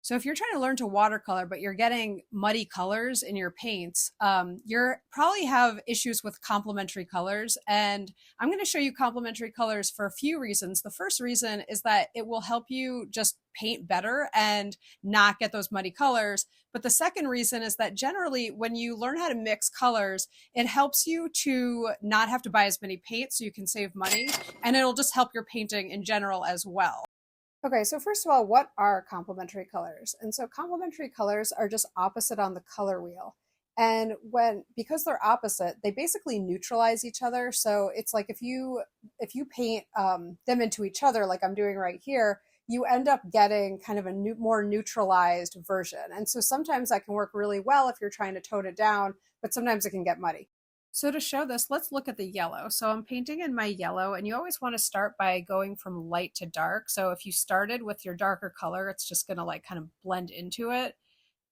So if you're trying to learn to watercolor, but you're getting muddy colors in your paints, you probably have issues with complementary colors. And I'm going to show you complementary colors for a few reasons. The first reason is that it will help you just paint better and not get those muddy colors. But the second reason is that generally when you learn how to mix colors, it helps you to not have to buy as many paints so you can save money. And it'll just help your painting in general as well. Okay, so first of all, what are complementary colors? And so complementary colors are just opposite on the color wheel. And because they're opposite, they basically neutralize each other. So it's like if you paint them into each other, like I'm doing right here, you end up getting kind of a more neutralized version. And so sometimes that can work really well if you're trying to tone it down, but sometimes it can get muddy. So to show this, let's look at the yellow. So I'm painting in my yellow, and you always want to start by going from light to dark. So if you started with your darker color, it's just going to like kind of blend into it.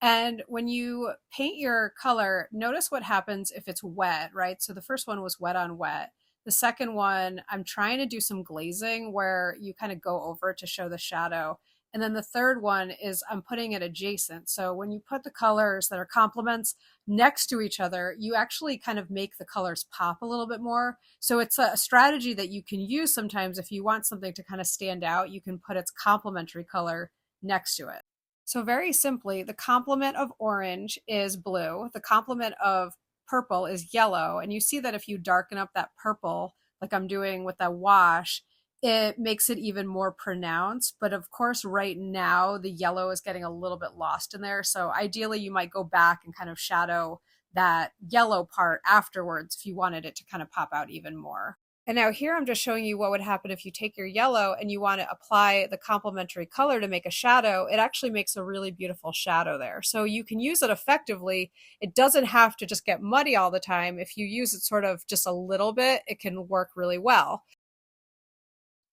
And when you paint your color, notice what happens if it's wet, right? So the first one was wet on wet. The second one, I'm trying to do some glazing where you kind of go over to show the shadow. And then the third one is I'm putting it adjacent. So when you put the colors that are complements next to each other, you actually kind of make the colors pop a little bit more. So it's a strategy that you can use sometimes if you want something to kind of stand out, you can put its complementary color next to it. So very simply, the complement of orange is blue. The complement of purple is yellow. And you see that if you darken up that purple, like I'm doing with that wash, it makes it even more pronounced. But of course, right now, the yellow is getting a little bit lost in there. So ideally, you might go back and kind of shadow that yellow part afterwards if you wanted it to kind of pop out even more. And now here I'm just showing you what would happen if you take your yellow and you want to apply the complementary color to make a shadow. It actually makes a really beautiful shadow there. So you can use it effectively. It doesn't have to just get muddy all the time. If you use it sort of just a little bit, it can work really well.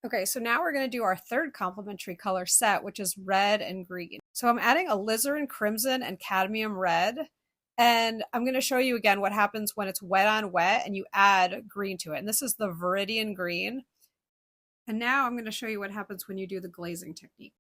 Okay, so now we're going to do our third complementary color set, which is red and green. So I'm adding alizarin crimson and cadmium red. And I'm going to show you again what happens when it's wet on wet and you add green to it. And this is the viridian green. And now I'm going to show you what happens when you do the glazing technique.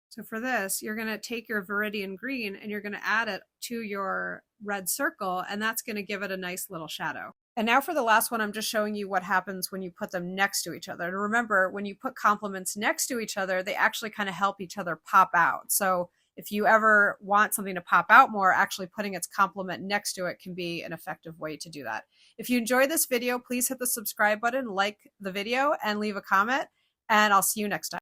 So for this, you're going to take your viridian green and you're going to add it to your red circle, and that's going to give it a nice little shadow. And now for the last one, I'm just showing you what happens when you put them next to each other. And remember, when you put complements next to each other, they actually kind of help each other pop out. So if you ever want something to pop out more, actually putting its complement next to it can be an effective way to do that. If you enjoyed this video, please hit the subscribe button, like the video, and leave a comment, and I'll see you next time.